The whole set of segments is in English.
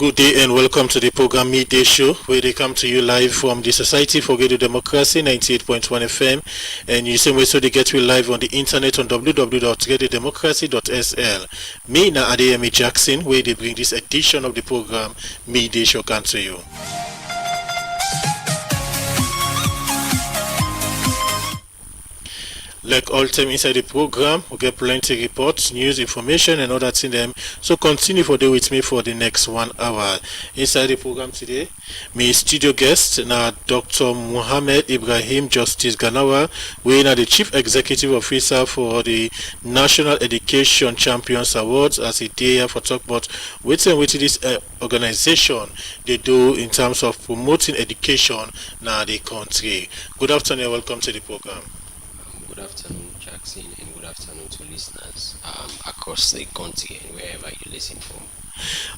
Good day and welcome to the program Midday Show, where they come to you live from the Society for Radio Democracy 98.1 FM, and you same way so they get you live on the internet on www.radiodemocracy.sl. Me na Adeyemi Jackson, where they bring this edition of the program Midday Show come to you. Like all time inside the program, we get plenty of reports, news, information, and all that in them. So continue for day with me for the next 1 hour. Inside the program today, my studio guest now Dr. Muhammad Ibrahim Justice Ganawa, we are the Chief Executive Officer for the National Education Champions Awards, as he day for talk about with this organization they do in terms of promoting education now the country. Good afternoon and welcome to the program. Good afternoon, Jackson, and good afternoon to listeners across the country and wherever you listen from.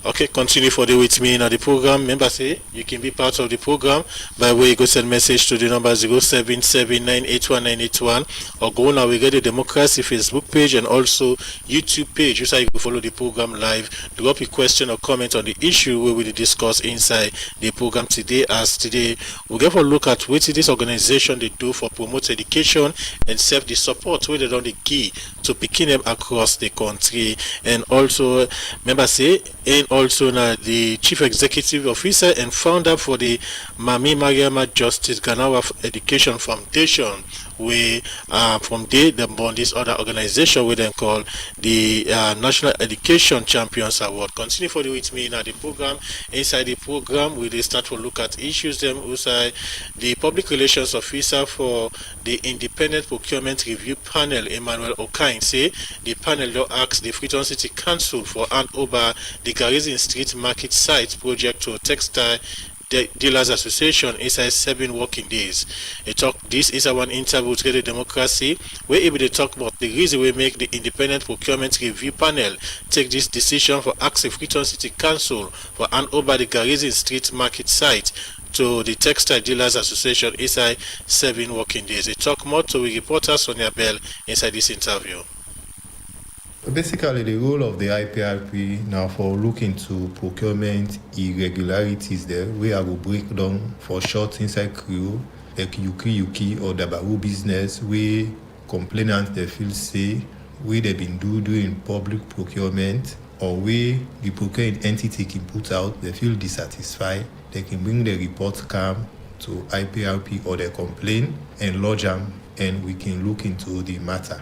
Okay, continue for the with me in the program. Remember, say you can be part of the program by way you go send message to the number 0779819181 or go on our Radio Democracy Facebook page and also YouTube page. So you can follow the program live. Drop a question or comment on the issue we will discuss inside the program today. As today we get a look at what this organization they do for promote education and serve the support where they done the key to picking them across the country. And also remember say and also the Chief Executive Officer and founder for the Mami Mariama Justice Ganawa Education Foundation, where from there they born this other organization we then call the National Education Champions Award. Continue for the with me in the program. Inside the program we start to look at issues them outside the Public Relations Officer for the Independent Procurement Review Panel, Emmanuel Okain, say the panel will ask the Freetown City Council for hand over the Garrison Street Market site project to Textile Dealers Association inside 7 working days. This is one interview with Radio Democracy where they talk about the reason we make the Independent Procurement Review Panel take this decision for asking Freetown City Council for hand over the Garrison Street Market site to the Textile Dealers Association inside 7 working days. They talk more to reporter Sonia Bell inside this interview. Basically, the role of the IPRP now for looking to procurement irregularities there, we are will break down for short inside crew like Yuki or Dabaru business, we complainants they feel say we they been doing public procurement or we the procuring entity can put out they feel dissatisfied, they can bring the report come to IPRP or they complain and lodge them and we can look into the matter.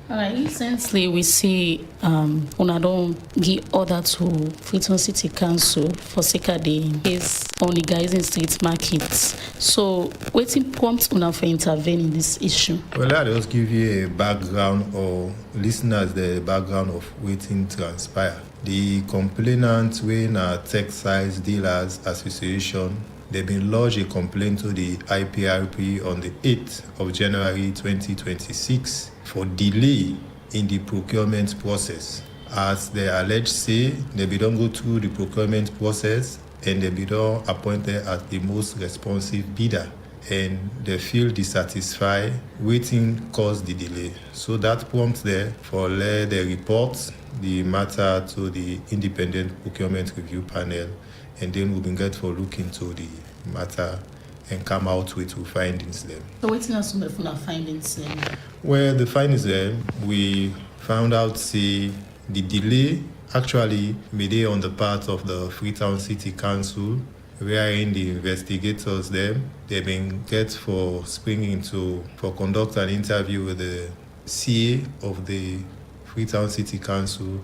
Recently, we see una don give order to Freetown City Council for Seka Day is on the Garrison Street Market. So, waiting prompt una for intervene in this issue. Well, I'll just give you a background or listeners the background of waiting transpire. The complainant when Textile Dealers Association, they've been lodged a complaint to the IPRP on the 8th of January 2026 for delay in the procurement process. As they alleged say, they be don't go through the procurement process and they be don't appointed as the most responsive bidder and they feel dissatisfied, waiting caused the delay. So that prompts there for let the report the matter to the Independent Procurement Review Panel and then we'll be get for look into the matter and come out with two findings then. So waiting on some of our findings then? Well, the findings then, we found out see the delay actually made on the part of the Freetown City Council, wherein the investigators them, they've been get for springing to for conduct an interview with the CA of the Freetown City Council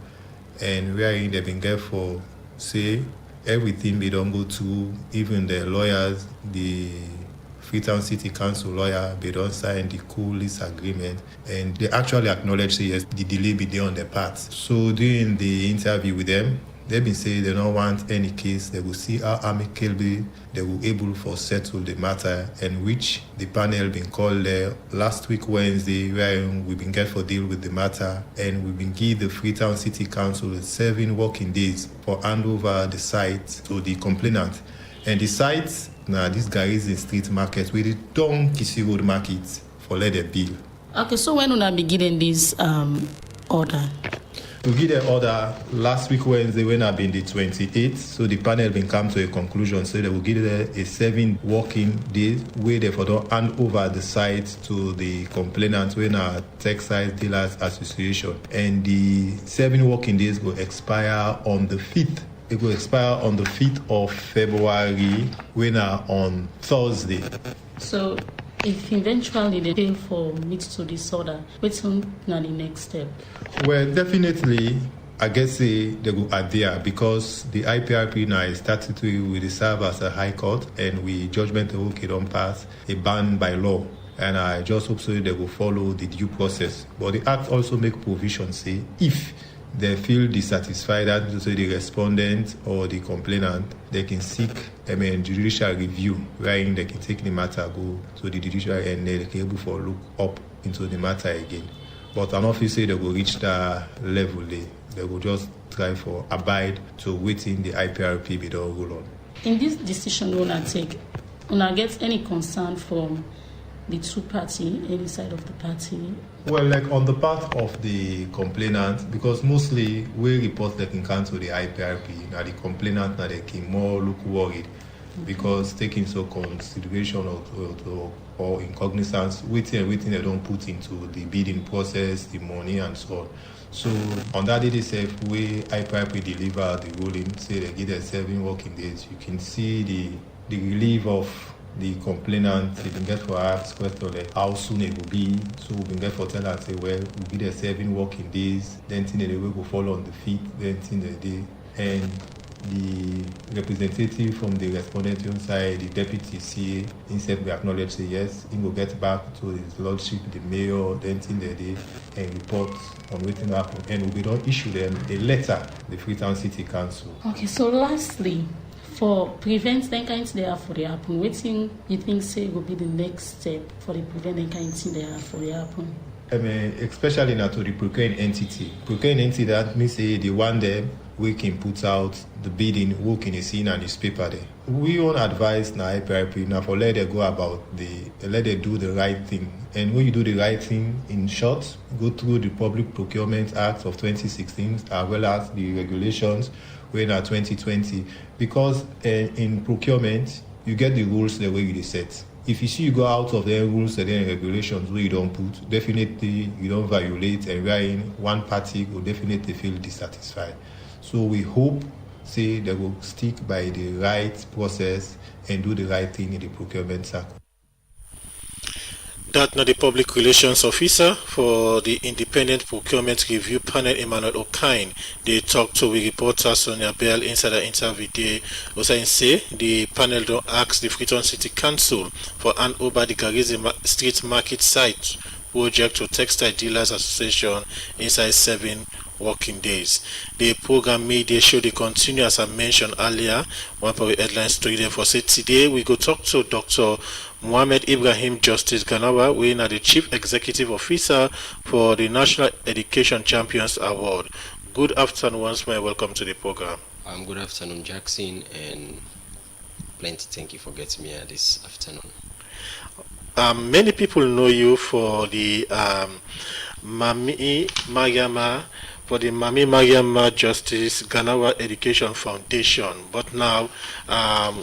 and wherein they've been get for say everything they don't go to, even the lawyers, the Freetown City Council lawyer, they don't sign the co-lease agreement and they actually acknowledge say yes, the delay be there on their part. So during the interview with them, they've been saying they don't want any case. They will see how amicably they will able for settle the matter and which the panel been called there last week Wednesday where we've been get for deal with the matter and we've been give the Freetown City Council 7 working days for hand over the site to the complainant. And the site now this Garrison Street Market with the Don Kisi Road Market for let the bill. Okay, so when una beginning this order? To give the order, last week Wednesday when I've been the 28th, so the panel been come to a conclusion, so they will give them a 7 working days where they for don't hand over the site to the complainant when our Textile Dealers Association, and the 7 working days will expire on the 5th. It will expire on the 5th of February when are on Thursday. So if eventually they fail for meet to disorder, what's on the next step? Well, definitely, I guess they go adhere because the IPRP now is statutory will serve as a high court and we judgment okay don't pass a ban by law. And I just hope so they will follow the due process. But the Act also make provision say if they feel dissatisfied, that to say the respondent or the complainant, they can seek judicial review, wherein they can take the matter, go to the judicial and they can able for look up into the matter again. But an officer they will reach that level, they will just try for abide to waiting the IPRP be don't rule on. In this decision una take, una get any concern from the two party, any side of the party? Well, like on the part of the complainant, because mostly we report that can come to the IPRP, now the complainant now they can more look worried because taking so consideration or in cognizance waiting they don't put into the bidding process, the money and so on. So on that day itself, we IPRP deliver the ruling, say they give them 7 working days. You can see the relief of the complainant. They can get for ask question like how soon it will be. So we can get for tell and say, well, we'll give them 7 working days, then thing the way will follow on the feet, then thing the day. And the representative from the respondent side, the deputy CA, instead we acknowledge say yes, he will get back to his lordship, the mayor, then thing the day, and report on what happened. And we don't issue them a letter, the Freetown City Council. Okay, so lastly, for prevent that kind of thing for the happen, what thing you think say will be the next step for the prevent that kind of thing there for the happen? Especially now to the procuring entity. Procuring entity that means say the one there we can put out the bidding, who can see in a newspaper there. We won't advise now IPRP now for let them go about let them do the right thing. And when you do the right thing, in short, go through the Public Procurement Act of 2016 as well as the regulations when are 2020. Because in procurement, you get the rules the way you set. If you see you go out of the rules and then regulations where you don't put, definitely you don't violate, and wherein one party will definitely feel dissatisfied. So we hope, say, they will stick by the right process and do the right thing in the procurement circle. That not the public relations officer for the Independent Procurement Review Panel, Emmanuel Okine. They talked to the reporter Sonia Bell inside the interview. They also say the panel don't ask the Freetown City Council for hand over the Garizi Street Market site project to Textile Dealers Association inside 7 working days. The program media show they continue as I mentioned earlier. One of the headlines story there for say today we go talk to Dr. Mohammed Ibrahim Justice Ganawa, we are the Chief Executive Officer for the National Education Champions Award. Good afternoon once more, welcome to the program. Good afternoon, Jackson, and plenty thank you for getting me here this afternoon. Many people know you for the Mami Mariama Justice Ganawa Education Foundation, but now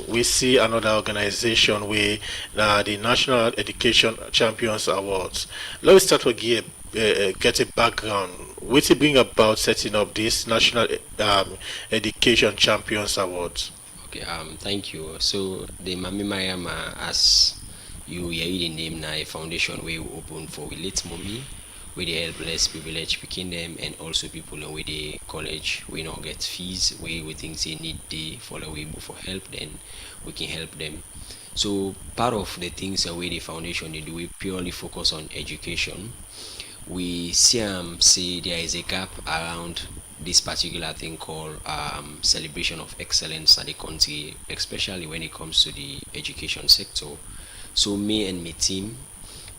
we see another organization with the National Education Champions Awards. Let's start with get a background. What to bring about setting up this National Education Champions Awards? Okay, thank you. So the Mami Mariama, as you hear the name now, a foundation we open for we late mommy, where they help less privileged picking them, and also people in where the college we not get fees, where we think they need the follow way for help, then we can help them. So part of the things that we the foundation they do, we purely focus on education. We see there is a gap around this particular thing called celebration of excellence at the country, especially when it comes to the education sector. So me and my team,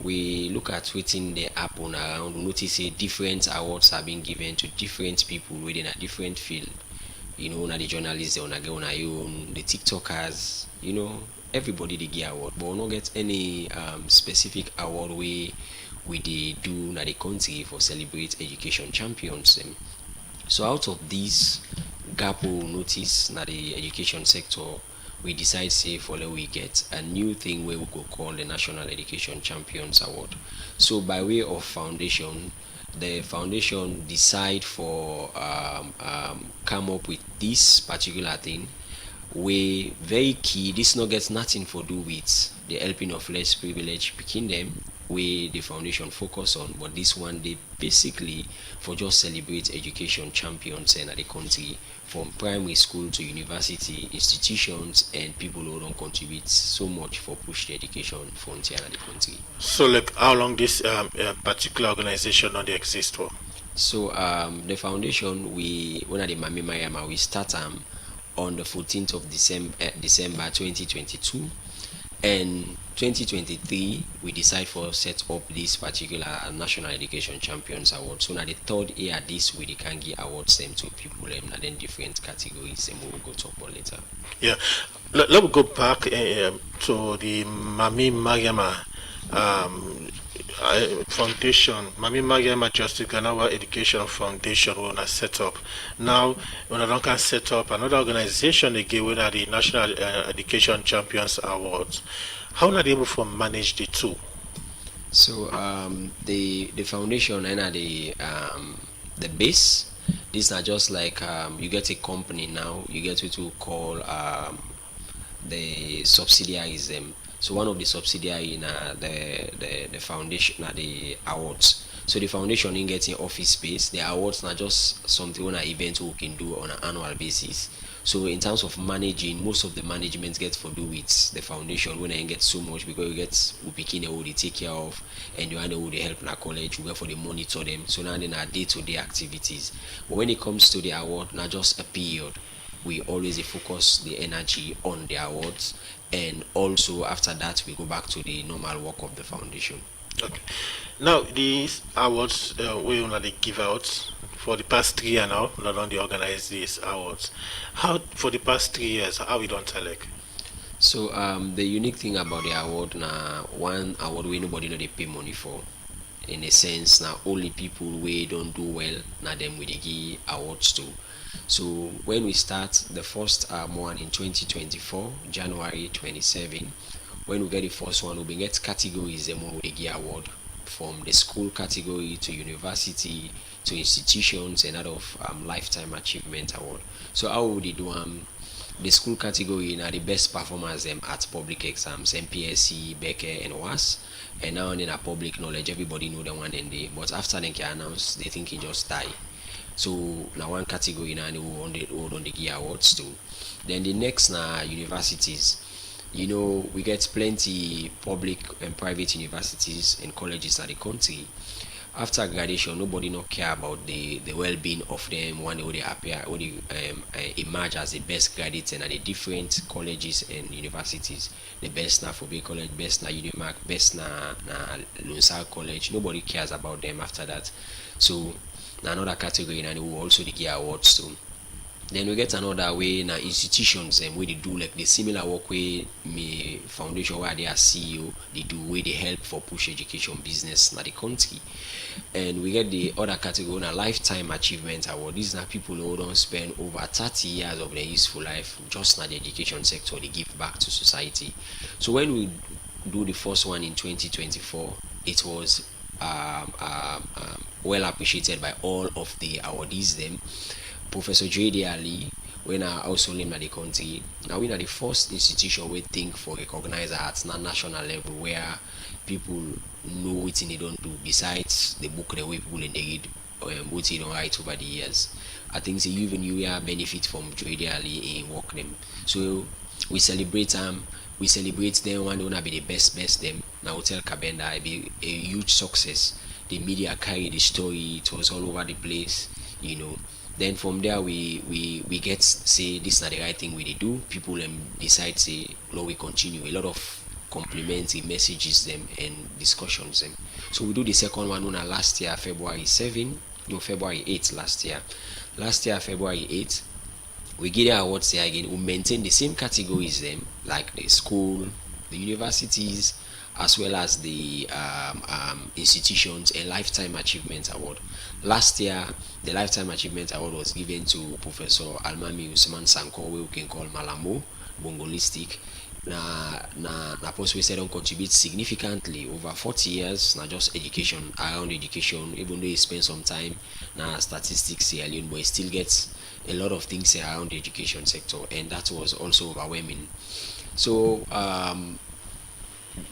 we look at what's the happen around. We notice different awards are being given to different people within a different field. You know, the journalists, the TikTokers, you know, everybody they get award, but we don't get any specific award we do na the country for celebrate education champions. So out of this gap we notice na the education sector, we decide say for let we get a new thing where we go call the National Education Champions Award. So by way of foundation, the foundation decide for come up with this particular thing we very key. This not gets nothing for do with the helping of less privileged picking them where the foundation focus on, but this one they basically for just celebrate education champions in the country from primary school to university institutions and people who don't contribute so much for push the education frontier in the country. So, like, how long this particular organization not exist for? So the foundation we one of the Mami Mariama we start on the 14th of December 2022, and 2023 we decide for set up this particular National Education Champions Award. So now the third year this we can give awards them to people and then different categories and we will go talk about later. Yeah, let me go back to the Mami Mariama foundation. Mami Mariama Justice Ganawa Education Foundation when I set up. Now when I don't can set up another organization again with the National Education Champions Awards. How are they able to manage the two? So the foundation and the base. These are just like you get a company now. You get to call the subsidiaries. So one of the subsidiary in the foundation the awards. So the foundation in getting office space. The awards are just something on an event we can do on an annual basis. So in terms of managing, most of the management gets for do with the foundation when I get so much because you get who picking who they take care of and you know who they help in our college, we go for the monitor them. So now in our day-to-day activities. But when it comes to the award, not just a period, we always focus the energy on the awards, and also after that we go back to the normal work of the foundation. Okay. Now these awards we only give out for the past 3 years now. Not only organize these awards. How for the past 3 years? How we don't tell like? So the unique thing about the award now, one award where nobody know they pay money for. In a sense, now only people we don't do well, now them we give awards to. So when we start the first one in 2024, January 27, when we get the first one, we get categories and we give award from the school category to university to institutions and out of lifetime achievement award. So how would they do the school category now the best performers at public exams, MPSC, Becker and WAS, and now in a public knowledge everybody know the one and they but after they can announce they think he just die. So now one category now they will on the gear awards too. Then the next now universities. You know, we get plenty public and private universities and colleges in the country. After graduation, nobody not care about the well-being of them. One way they appear, or they emerge as the best graduates and at the different colleges and universities. The best now for Bay College, best now Unimark, best now Lunsar College. Nobody cares about them after that. So another category, and we will also the gear awards too. Then we get another way now institutions and where they do like the similar work where me foundation where they are CEO they do where they help for push education business in the country. And we get the other category now lifetime achievement award. These are people who don't spend over 30 years of their useful life just in the education sector, they give back to society. So when we do the first one in 2024, it was well appreciated by all of the awardees them. Professor J.D. Ali, when I also named at the country, now we are the first institution we think for recognize at national level where people know what they don't do besides the book the way people in the read what they don't write over the years. I think even you benefit from J.D. Ali in work them. So we celebrate them. We celebrate them one wanna be the best them. Now Hotel Kabenda be a huge success. The media carry the story, it was all over the place, you know. Then from there we get say this is not the right thing we do. People decide say no we continue. A lot of complimentary messages them and discussions them. So we do the second one on last year February 8 last year. Last year February 8 we get the awards here again. We maintain the same categories them like the school, the universities, as well as the institutions and Lifetime Achievement Award. Last year, the Lifetime Achievement Award was given to Professor Almami Usman Sanko, we can call Malamo, Bongolistic. Na post we said don't contribute significantly over 40 years, not just education, around education, even though he spent some time na statistics here alone, but he still gets a lot of things around the education sector, and that was also overwhelming. So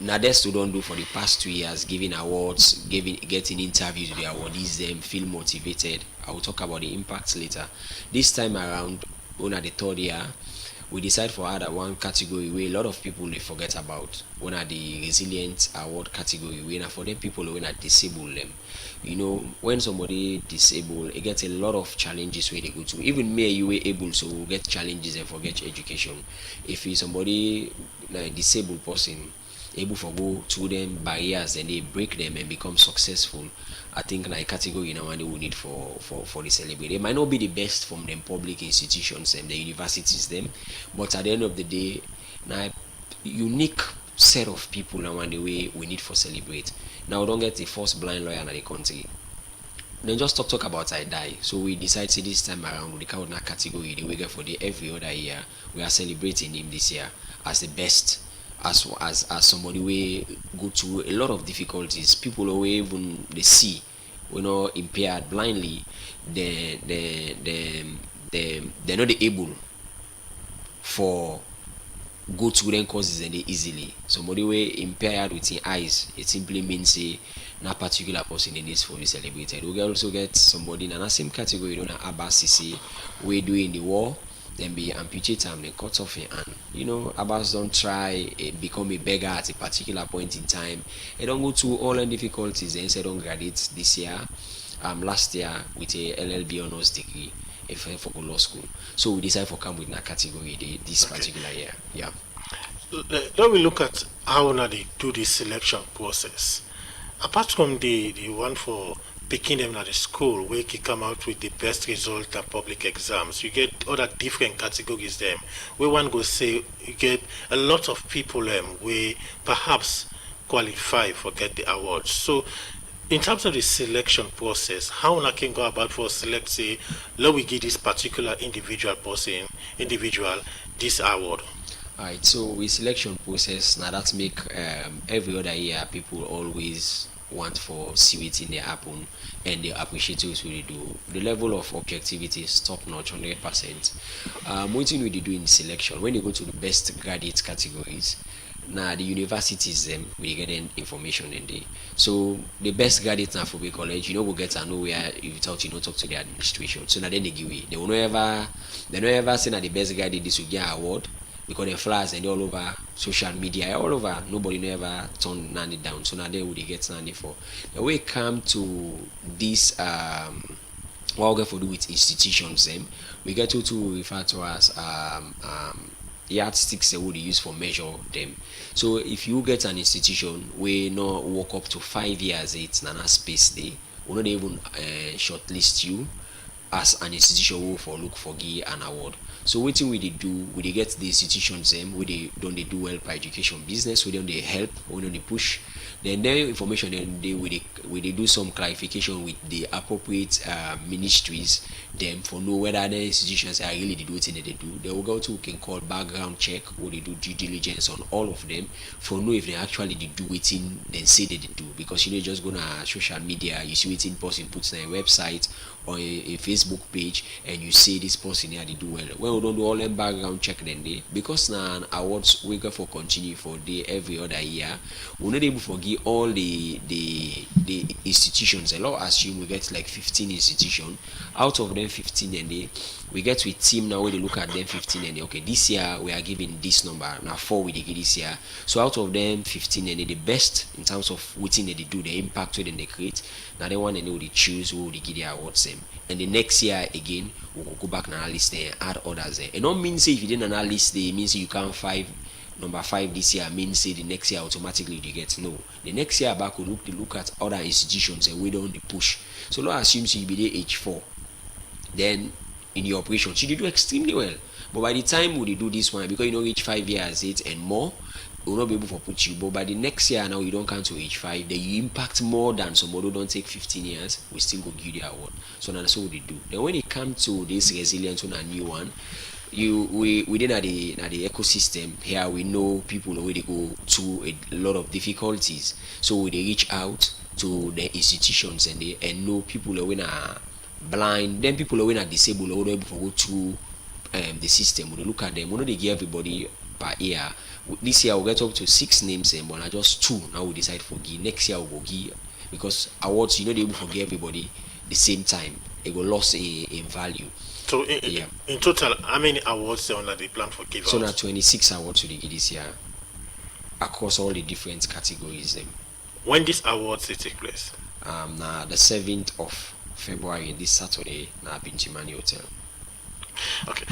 Nadesto don't do for the past 2 years, giving awards, getting interviews with the awardees, them feel motivated. I will talk about the impacts later. This time around, on the third year, we decide for add one category where a lot of people they forget about. One are the resilient award category, where for them people when are disabled them. You know, when somebody disabled, it gets a lot of challenges where they go to. Even me, you were able to get challenges and forget education. If it's somebody a disabled person, able to go through them barriers and they break them and become successful, I think like category you know one we need for the celebrate. It might not be the best from them public institutions and the universities them, but at the end of the day, now unique set of people now one the way we need for celebrate. Now we don't get the first blind lawyer in the country. Then just talk about I die. So we decided this time around with the count category the we get for the every other year. We are celebrating him this year as the best. As somebody we go through a lot of difficulties, people who even they see, you know, impaired blindly, they're not able for go through them causes and they easily. Somebody we impaired with his eyes, it simply means say na particular person in this for be celebrated. We also get somebody in the same category, you know, Abbas Sisi, we doing the war. Then be amputated and then cut off your hand. You know, Abbas don't try become a beggar at a particular point in time. They don't go through all the difficulties and say don't graduate this year, last year with a LLB honors degree for law school. So we decided for come with that category this particular year. Yeah. Then we look at how now they do this selection process. Apart from the one for picking them at the school where you come out with the best result at public exams, you get other different categories them where one go say you get a lot of people where perhaps qualify for get the awards. So in terms of the selection process, how one can go about for select say let we give this particular individual this award? Alright, so with selection process now that make every other year people always want for see it in their happen and they appreciate what we do. The level of objectivity is top notch 100%. One thing we do in selection when you go to the best graduate categories, now the universities them we get information in there. So the best graduates now for the college, you know, will get to know where without you know talk to the administration. So now then they give it. They will never say that the best graduate this will get an award. Because the flyers and all over social media, all over, nobody never turn Nani down. So now they would get Nani for. The way it come to this what we get to do with institutions, we get to refer to as yardsticks that would use for measure them. So if you get an institution we not work up to 5 years, it's nana space day, we not even shortlist you as an institution who for look for give an award. So what thing we do, we dey get the institutions we they do well by education business, we don't they help, we don't they push. Then their information then they do some clarification with the appropriate ministries them for know whether the institutions are really do what they do. They will go to can call background check or they do due diligence on all of them for know if they actually do it in then say they do, because you know just go to social media, you see what in person puts on a website or a Facebook page and you say this person here they do well. When we don't do all them background check then they, because now an awards we go for continue for the every other year, we're not able to forgive all the institutions. A lot assume we get like 15 institutions. Out of them 15 and we get with team now where they look at them 15 and okay, this year we are giving this number, now 4 we get this year. So out of them 15 and the best in terms of what thing they do, the impact where they create, now they want and they will choose who they give the awards them. And the next year again we will go back and analyze and add others there. And not means if you didn't analyze it means you can't number 5 this year means say the next year automatically you get no. The next year back we look at other institutions and we don't push. So let's assume you be there age 4. Then in your operations you do extremely well. But by the time we do this one, because you know reach 5 years 8 and more, will not be able to put you. But by the next year now you don't come to age 5, then you impact more than some other don't take 15 years, we still go give you the award. So that's what they do. Then when it comes to this resilience on a new one, we within the ecosystem here, we know people already go through a lot of difficulties. So they reach out to the institutions and know people who are blind, then people who are disabled who able to go through the system. We look at them, we know they give everybody per year. This year we'll get up to 6 names, but not just 2. Now we decide for give. Next year we'll give, because awards, they able to give everybody the same time. It will lose in value. So in total, how many awards they plan for give out? So now 26 awards to the this year across all the different categories. When these awards they take place? Now the 7th of February, this Saturday, now Binchimani Hotel. Okay.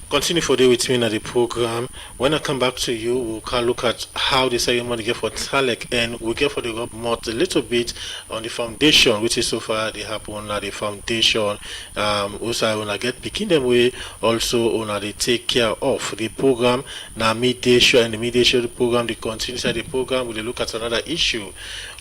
Continue for day with me in the program. When I come back to you, we'll look at how the ceremony get for Talek, and we'll get for the government a little bit on the foundation, which is so far they happen at the foundation. Also, when I get picking them way, also when they take care of the program. Now mediation and the mediation program, they continue the program. We'll look at another issue.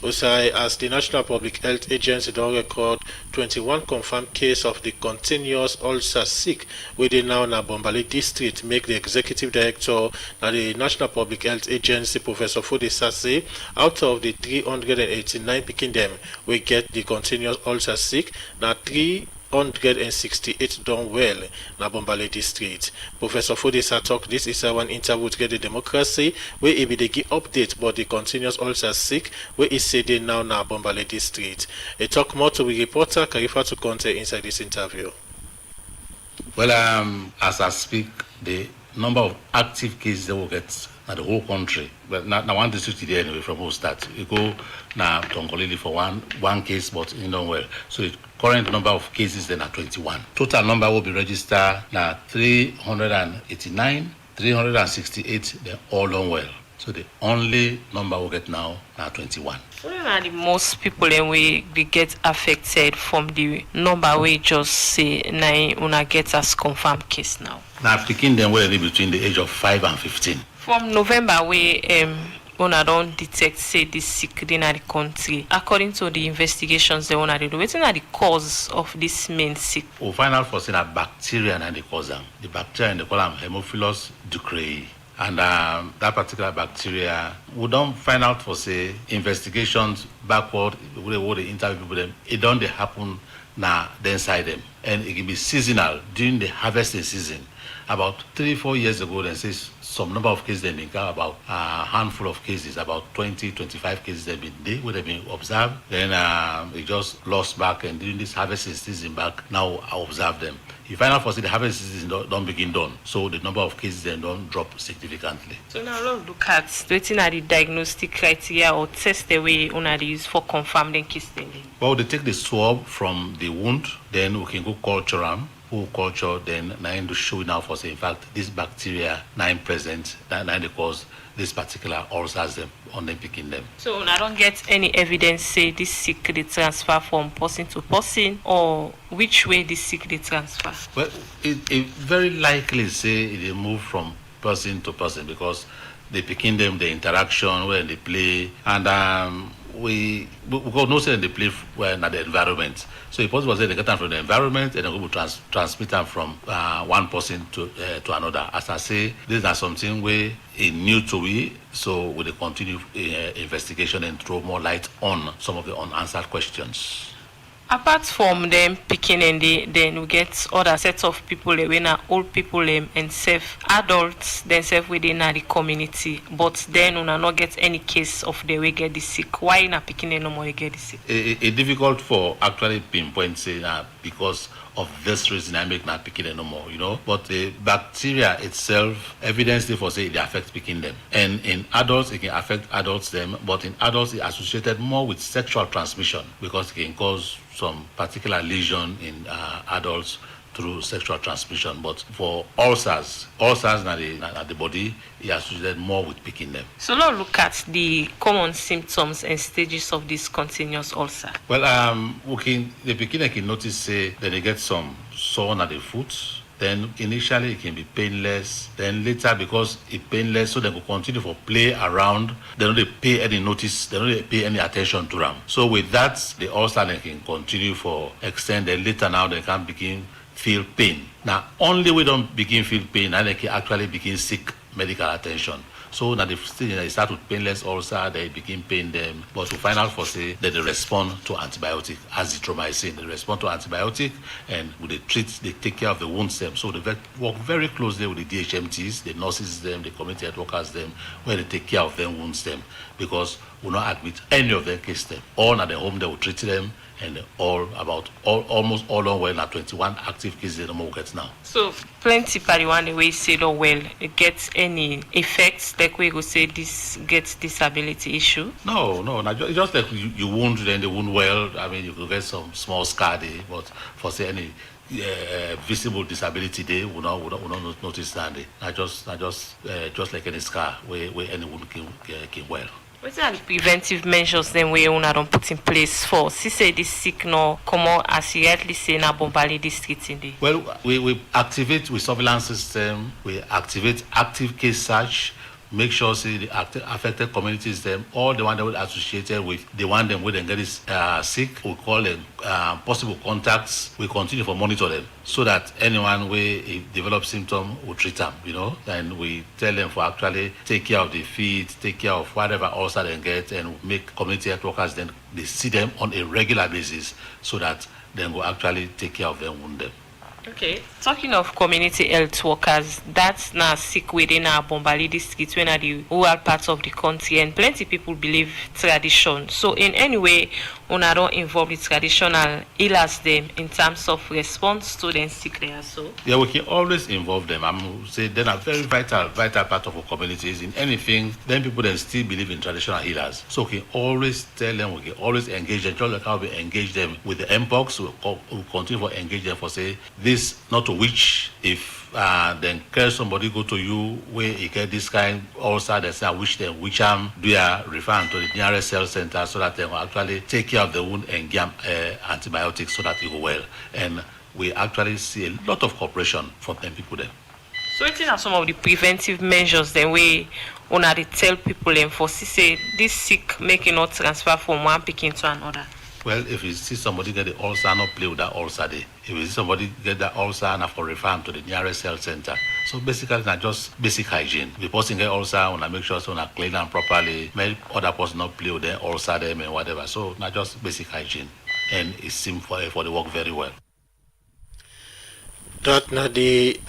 Also, as the National Public Health Agency don't record 21 confirmed case of the continuous ulcer sick within now na Bombali District, make the executive director now the National Public Health Agency, Professor Fode Sase, out of the 389 picking them, we get the continuous ulcer sick. Now 368 done well na Bombali District. Professor Fodesa talk this is one interview to get the democracy where he be the give update but the continuous ulcer sick where he say they now na Bombali District. He talk more to the reporter Karifa to content inside this interview. Well, as I speak, the number of active cases that will get na the whole country, but now one district there anyway from whole start. You go now Tongolili for one case, but you know well. So the current number of cases then are 21. Total number will be registered now 389, 368. They're all done well. So the only number we get now 21. What are the most people we get affected from the number we just say una get as confirmed case now? Now picking them were between the age of 5 and 15. From November we una don't detect say this sick in the country. According to the investigations they wanna do, what are the cause of this main sick? We find out for saying a bacteria and the cause them. The bacteria and the call them Haemophilus ducreyi. And that particular bacteria, we don't find out for say investigations backward, what they interview people them, it don't they happen now inside them. And it can be seasonal during the harvesting season. About 3-4 years ago, they say some number of cases then about a handful of cases, about 20-25 cases they've been observed. Then it just lost back, and during this harvesting season back, now I observe them. You find out for the harvesting season don't begin done, so the number of cases then don't drop significantly. So now let's look at waiting at the diagnostic criteria or test the way una use for confirming case then. Well, they take the swab from the wound, then we can go culture them. Who culture then nine to show now for say in fact this bacteria 9 present nine they cause this particular ulcers them on them picking them. So I don't get any evidence say this sick they transfer from person to person, or which way this sick they transfer? Well, it very likely say they move from person to person because they picking them the interaction when they play, and we got no say they play when at the environment. So it's possible say they get them from the environment and they go transmit them from one person to another. As I say, these are something where is new to we, so we will continue investigation and throw more light on some of the unanswered questions. Apart from them picking and then we get other sets of people when are old people and self adults themselves within the community, but then we not get any case of the way get the sick. Why not picking no more get the sick? It's difficult for actually pinpoint say because of this reason I make not picking no more, you know. But the bacteria itself, evidence for say it affects picking them. And in adults it can affect adults them, but in adults it associated more with sexual transmission because it can cause some particular lesion in adults through sexual transmission. But for ulcers na the body, it associated more with picking them. So now look at the common symptoms and stages of this continuous ulcer. Well, the beginner can notice say that they get some sore at the foot, Then initially it can be painless. Then later, because it's painless, so they will continue for play around. They don't pay any notice. They don't pay any attention to them. So with that, the ulcer they can continue for extend. Then later now they can begin feel pain. Now only we don't begin feel pain, and they can actually begin seek medical attention. So now they start with painless ulcer, they begin pain them, but to find out for say that they respond to antibiotic, azithromycin. They respond to antibiotic and they take care of the wounds them. So they work very closely with the DHMTs, the nurses them, the community health workers them, where they take care of them, wounds them, because we will not admit any of them case them. All at the home they will treat them, and almost all on well, 21 active cases the more get now. So plenty party one way say no well, it gets any effects like we go say this gets disability issue? No, not just like you wound, then they wound well. I mean, you could get some small scar there, but for say any visible disability they will not notice that. Just like any scar where any wound can well. What are the preventive measures then we una don't put in place for? Si say this sick no come out as you rightly say na Bombali district in the. Well, we activate with surveillance system. We activate active case search. Make sure see the affected communities them, all the one that were associated with the one them with them get is sick. We call them possible contacts. We continue to monitor them so that anyone where develop symptom will treat them. And we tell them for actually take care of the feet, take care of whatever ulcer they get, and make community health workers then they see them on a regular basis so that they will actually take care of them, wound them. Okay, talking of community health workers, that's now sick within our Bombali district, when are the rural parts of the country, and plenty people believe tradition. So in any way, una don't involve the traditional healers them in terms of response to them sick there. So yeah, we can always involve them. I'm say they're a very vital part of our communities. In anything, then people then still believe in traditional healers. So we can always tell them, we can always engage them, just like how we engage them with the MPOX. We'll continue to engage them for say this not to which if then care somebody go to you where you get this kind ulcer, they say which them which do a refer to the nearest health center so that they will actually take care of the wound and give antibiotics so that it will well. And we actually see a lot of cooperation from them people there. So what are some of the preventive measures then we una they tell people and for say this sick making not transfer from one picking to another? Well, if you see somebody get the ulcer, not play with that ulcer day. If you see somebody get that ulcer, and have to refer them to the nearest health center. So basically, it's not just basic hygiene. The person get ulcer, when I make sure so I clean them properly, make other person not play with their ulcer them and whatever. So not just basic hygiene, and it seems for the work very well. That now the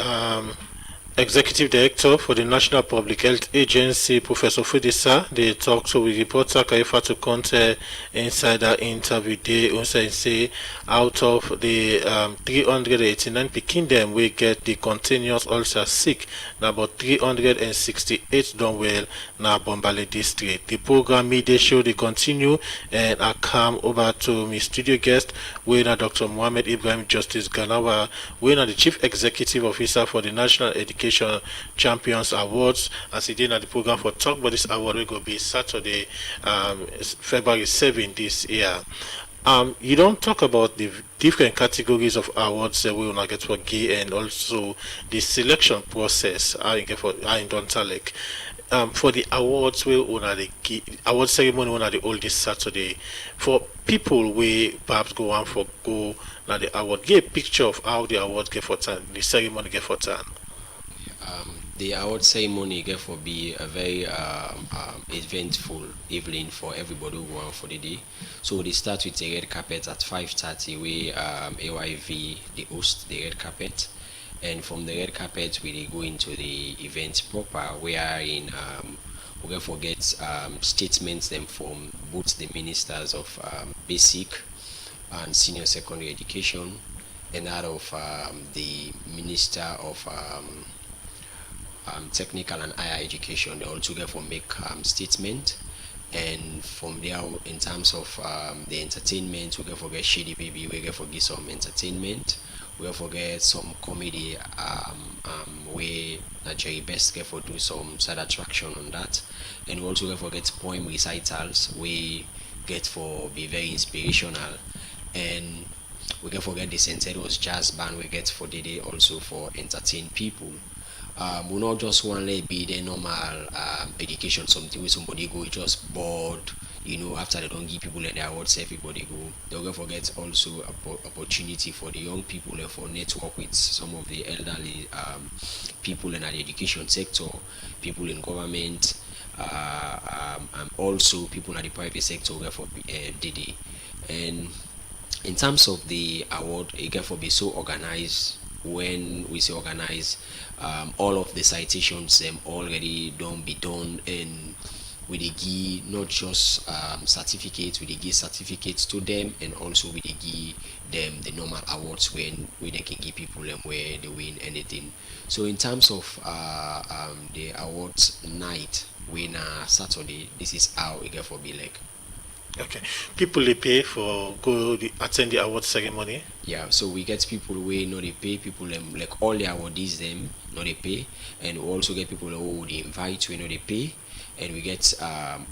Executive Director for the National Public Health Agency, Professor Fudisa, they talked to with reporter Kaifa to Conte inside that interview. They also say out of the 389 picking them, we get the continuous ulcer sick. Now about 368 done well now Bombali district. The program media show they continue, and I come over to my studio guest, where Dr. Mohammed Ibrahim Justice Ganawa, where the Chief Executive Officer for the National Education Champions Awards, as he did at the program for talk about this award will go be Saturday, February 7 this year. You don't talk about the different categories of awards that we will get for gay, and also the selection process in Dontalek. For the awards, we will the award ceremony on the oldest Saturday. For people we perhaps go on for go now the award, get a picture of how the award get for time, the ceremony get for time. The award ceremony therefore be a very eventful evening for everybody who want for the day. So they start with the red carpet at 5:30 where AYV they host the red carpet, and from the red carpet we go into the event proper wherein we therefore get statements them from both the ministers of basic and senior secondary education and that of the minister of technical and higher education. They all together make statement, and from there in terms of the entertainment, we get Shady Baby, we get some entertainment, we get some comedy where Jerry Best get for do some side attraction on that, and we also get poem recitals we get for be very inspirational, and We can forget the St. Edward's Jazz Band we get for the day also for entertain people. We not just want to be the normal education, something where somebody go just bored, after they don't give people and their awards, everybody go. They will forget also opportunity for the young people and for network with some of the elderly people in the education sector, people in government, and also people in the private sector for DD. And in terms of the award, it can be so organized. When we say organize, all of the citations already don't be done, and we dey give not just certificates, we dey give certificates to them, and also we dey give them the normal awards when they can give people them where they win anything. So in terms of the awards night, when Saturday, this is how it get for be like. Okay. People they pay for attend the award ceremony. Yeah, so we get people who know they pay, people like all the awardees them know they pay, and we also get people who they invite we know they pay, and we get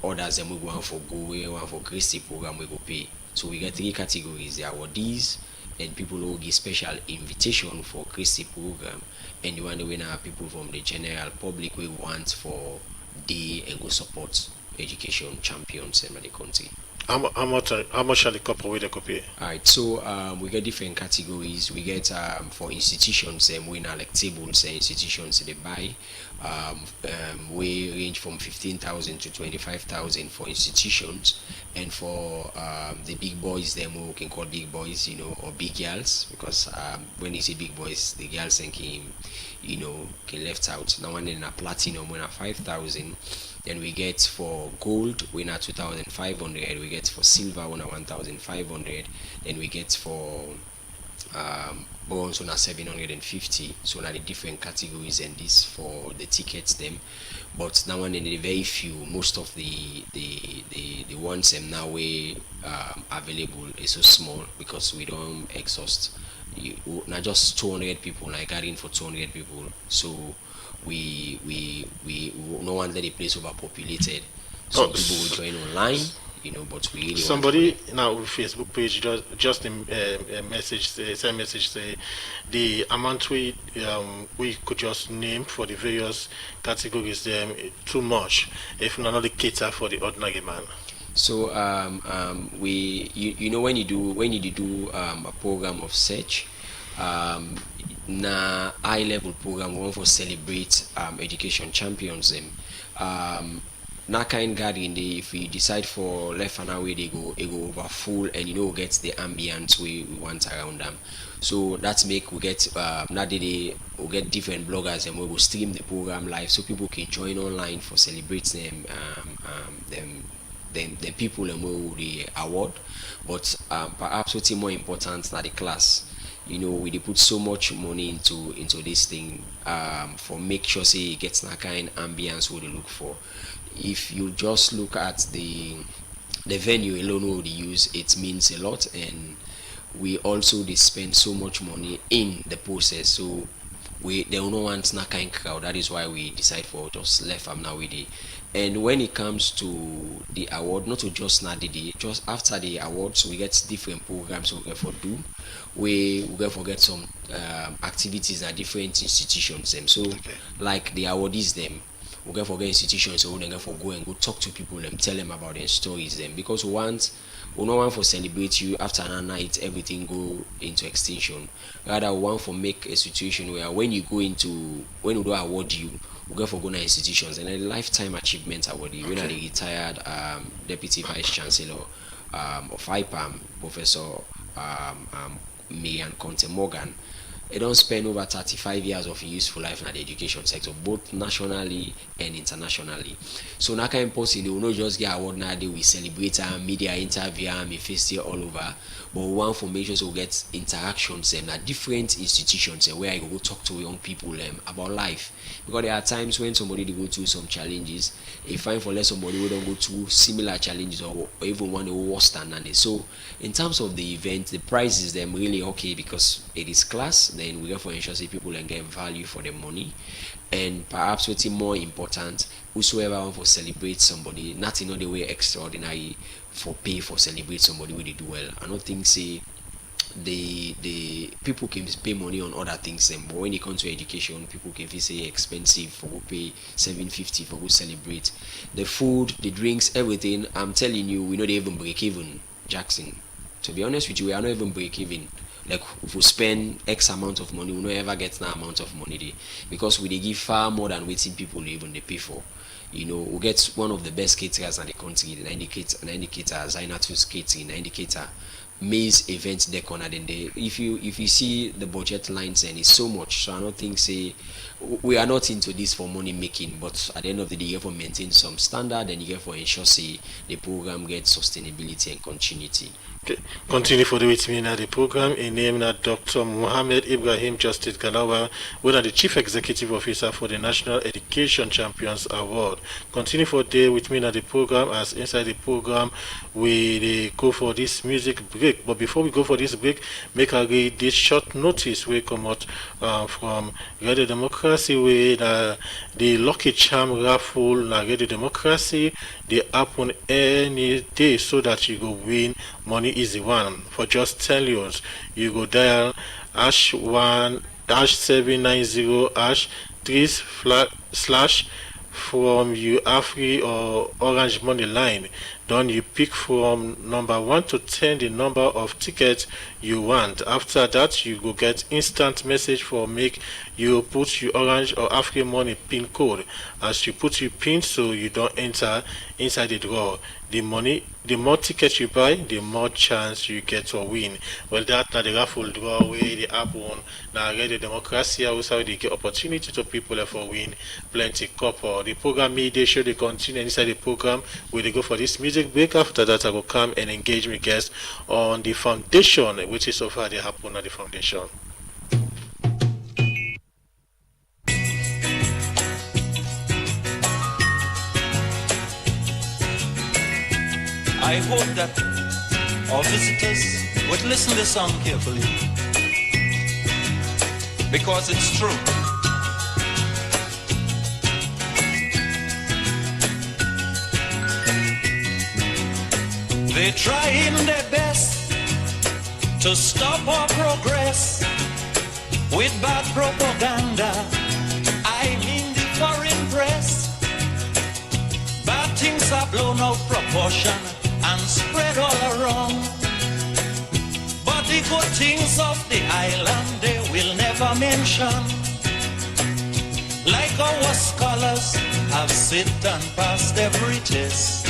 others them we go for Christy program we go pay. So we get 3 categories: the awardees and people who give special invitation for Christy program, and the one the winner are people from the general public we want for day and go support education champions in the country. How much are the couple with the copy? Alright, so we get different categories. We get for institutions, we now like tables, institutions they buy. We range from 15,000 to 25,000 for institutions, and for the big boys, them we can call big boys, or big girls, because when you say big boys, the girls thinking, can left out. Now one in a platinum, we are 5,000. Then we get for gold, we are 2,500. We get for silver, we are 1,500. Then we get for bronze, we are 750. So now the different categories, and this for the tickets them. But now one in the very few, most of the ones them now we available is so small because we don't exhaust. Not just 200 people, like getting for 200 people. So we no one let the place overpopulated, so people will join online, but we really somebody now with Facebook page just a message send message say the amount we could just name for the various categories too much if not only cater for the ordinary man. So we when you do a program of search, na high level program we want for celebrate education champions them. Na kind gathering if we decide for left and away they go over full, and get the ambience we want around them. So that's make we get we get different bloggers and we will stream the program live so people can join online for celebrating the people and we the award. But perhaps what's more important than the class. We put so much money into this thing for make sure say it gets that kind of ambience we look for. If you just look at the venue alone we use, it means a lot, and we also they spend so much money in the process. So they don't want that kind of crowd. That is why we decide for just left from now with it. And when it comes to the award, not to just not the day, just after the awards, we get different programs we get for do. We get for get some activities at different institutions. Them. So like the awardees them, we get for get institutions, so we get for go and go talk to people and tell them about their stories them. Because we don't want for celebrate you after a night everything go into extinction. Rather we want for make a situation where when we do award you, we go for go to institutions and a lifetime achievement award. When are the retired deputy vice chancellor of IPAM, Professor Marian Conte Morgan, they don't spend over 35 years of useful life in the education sector, both nationally and internationally. So that kind of person, they will not just get award now, they will celebrate media interview me face here all over. But we want for make sure so we get interactions at different institutions where I go talk to young people about life. Because there are times when somebody they go through some challenges, they find for less somebody who don't go through similar challenges or even one worse than this. So in terms of the event, the price is them really okay because it is class. Then we go for ensure say people and get value for their money. And perhaps what's more important, whosoever want to celebrate somebody, not in the way extraordinary for pay for celebrate somebody when they do well. I don't think say the people can pay money on other things, but when it comes to education, people can feel say expensive for go pay 750 for go celebrate. The food, the drinks, everything. I'm telling you, we not even break even, Jackson. To be honest with you, we are not even break even. Like if we spend X amount of money, we don't ever get that amount of money there, because we they give far more than waiting people even they pay for. We get one of the best caterers in the country, the indicator, Zainatus Catering, the indicator, Maze event decor, and then if you see the budget lines, and it's so much. So I don't think say we are not into this for money making, but at the end of the day, you have to maintain some standard, and you have to ensure say the program gets sustainability and continuity. Okay. Continue for the with me now the program in name na Dr. Mohammed Ibrahim Justice Galawa, who are the Chief Executive Officer for the National Education Champions Award. Continue for the with me now the program, as inside the program we go for this music break. But before we go for this break, make a read this short notice we come out from Radio Democracy with the Lucky Charm raffle na Radio Democracy. They happen any day so that you go win money easy one. For just 10 euros, you go dial #790#3/ from you Afri or Orange Money line. Then you pick from number 1 to 10 the number of tickets you want. After that, you go get instant message for make you put your Orange or Afri Money pin code. As you put your pin, so you don't enter inside the draw. The more tickets you buy, the more chance you get to win. Well, that na the raffle draw way the happen. Now Radio Democracy also they get opportunity to people for win plenty couple. The program media show they continue inside the program where they go for this music break. After that, I will come and engage with guests on the foundation, which is so far they happen at the foundation. I hope that our visitors would listen to this song carefully, because it's true. They're trying their best to stop our progress with bad propaganda. I mean the foreign press. Bad things are blown out of proportion and spread all around. But the good things of the island they will never mention. Like our scholars have sit and passed every test.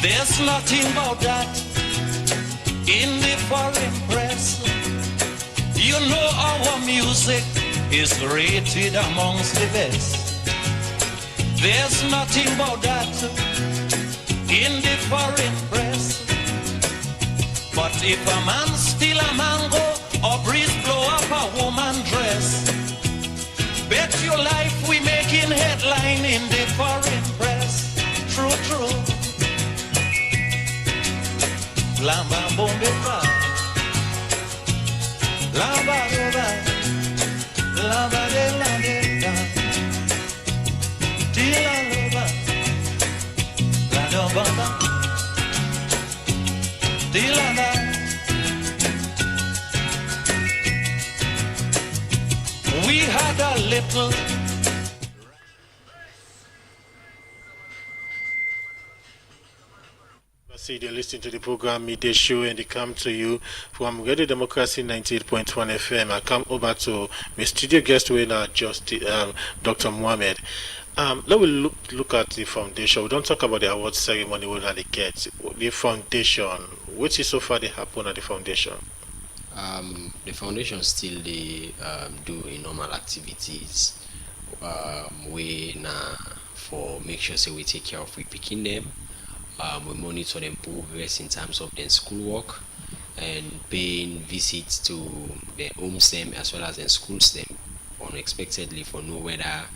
There's nothing about that in the foreign press. You know our music is rated amongst the best. There's nothing about that in the foreign press. But if a man steal a mango or breeze blow up a woman dress, bet your life we making headline in the foreign press. True, true. Lamba bombe pa, lamba roba, lamba de la. Tila loba, la dobamba, tila na. We had a little. See, they listen to the program Midday Show, and they come to you from Radio Democracy 98.1 FM. I come over to my studio guest winner, Dr. Mohammed. Let me look at the foundation. We don't talk about the award ceremony we they get. The foundation, which is so far they happen at the foundation. The foundation still they do in normal activities. We now for make sure say we take care of we picking them. We monitor them progress in terms of their schoolwork and paying visits to their homes them as well as their schools them unexpectedly for know whether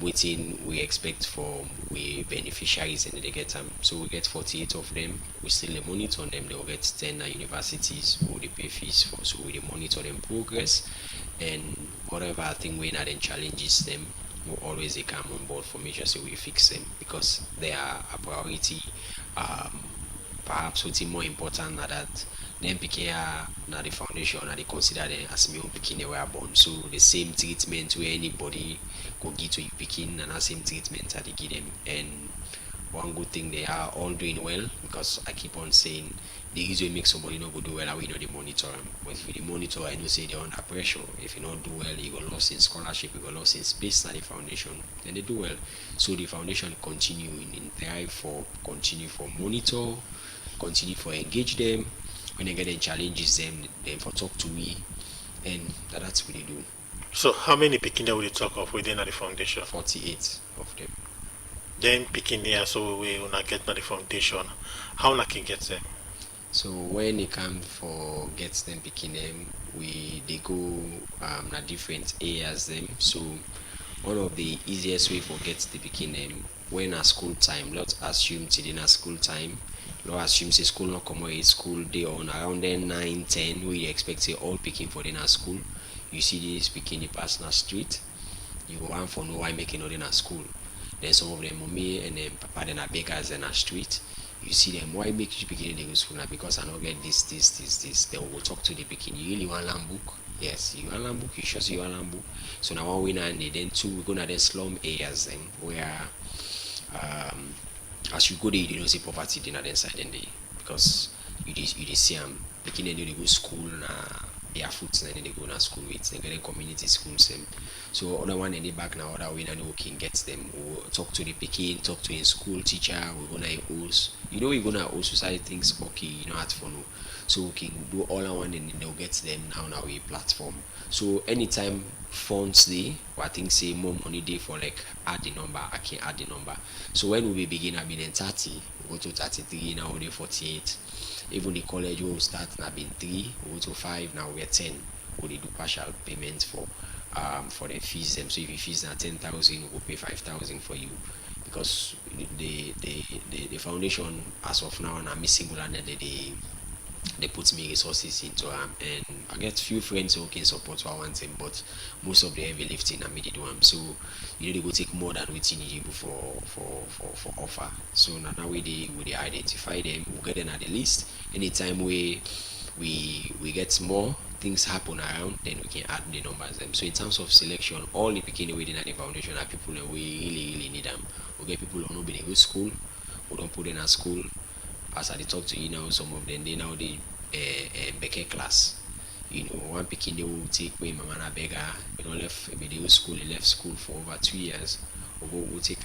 waiting we expect for we beneficiaries and they get them. So we get 48 of them. We still monitor them. They will get 10 universities who they pay fees for. So we monitor them progress and whatever thing we then challenges them. Will always come on board for measures so we fix them because they are a priority. Perhaps what's more important than that then pikin na the foundation, and they consider them as me own pikin they were born. So the same treatment where anybody go give to you pikin, and the same treatment that they give them. And one good thing, they are all doing well, because I keep on saying the easier make somebody not go do well, and we know the monitor them. But if you monitor, I know say they're under pressure. If you not do well, you go lost in scholarship, you go lost in space. Now the foundation, then they do well. So the foundation continue in thrive for continue for monitor, continue for engage them. When they get any challenges, them for talk to me, and that's what they do. So how many picking will you talk of within the foundation? 48 of them. Then picking there, so we will not get the foundation. How na can get them? So when it comes for get them picking them, they go na different areas them. So one of the easiest way for get the picking them, when a school time, let's assume till in a school time, let's assume say school not come away, school day on around then 9, 10, we expect say all picking for in a school. You see this picking the personal street, you go on for no why making it in a school. Then some of them mommy and then papa then are bakers in a street. You see them, why make you begin in the school now? Because I don't get this. Then we'll talk to the picking. You really want land book? Yes, you want land book, you sure see you want land book. So now one winner and then two, we're gonna then slum areas then where as you go there, you don't see poverty then at the inside then they, because you see them picking and they go school barefoot and then they go to school with they get in community schools them. So other one any back now other way and we can get them. We'll talk to the picking, talk to a school teacher, we're gonna host. You know we're gonna host society things okay, you know at for no. So we can do all I want and then they'll get them now a platform. So anytime funds day, or I think say more money day for like add the number, I can add the number. So when we begin I've been in 30, we go to 33, now we're 48. Even the college will start now been 3, we go to 5, now we're 10. We do partial payments for the fees them. So if your fees are 10,000, we will pay 5,000 for you, because the foundation as of now and I'm missing and they put me resources into and I get few friends who can support what I want them, but most of the heavy lifting I made it do so you know they go take more than what you need for offer. So now that we identify them, we get them at the list. Anytime we get more things happen around, then we can add the numbers them. So in terms of selection, all the beginning within the foundation are people that we really need them. We get people who don't be in good school, we don't put them at school. As I talk to you now, some of them they now the Becker class. You know, one picking they will take me mama na beggar, you know, left middle school, he left school for over 2 years. We'll take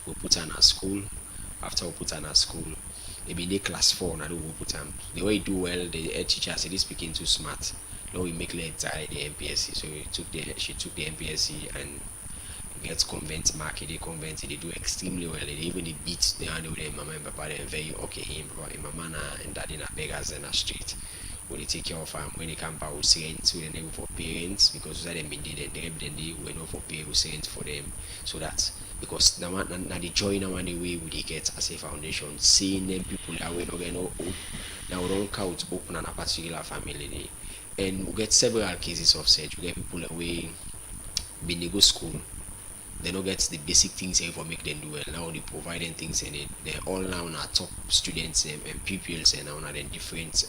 we'll put her at school. After we put her at school, maybe they class 4 now we'll put them. The way he do well, the head teacher said this picking too smart. Now we make her try the MPSC. So she took the MPSC and gets convent mark, they convent, they do extremely well. They even they beat the hand with their mama and papa, they're very okay. Him, mama and daddy na beggars in the street. When they take care of them, when they come back, we send to the neighbor for parents, because that them did they were not for parents, we send for them. So that because now the joy now and the way we get as a foundation, seeing them people that we not get no hope. Now we don't count open on a particular family, and we get several cases of such. We get people that we been in good school. They don't get the basic things here for make them do well. Now they providing things and they're all now are top students and pupils and now in different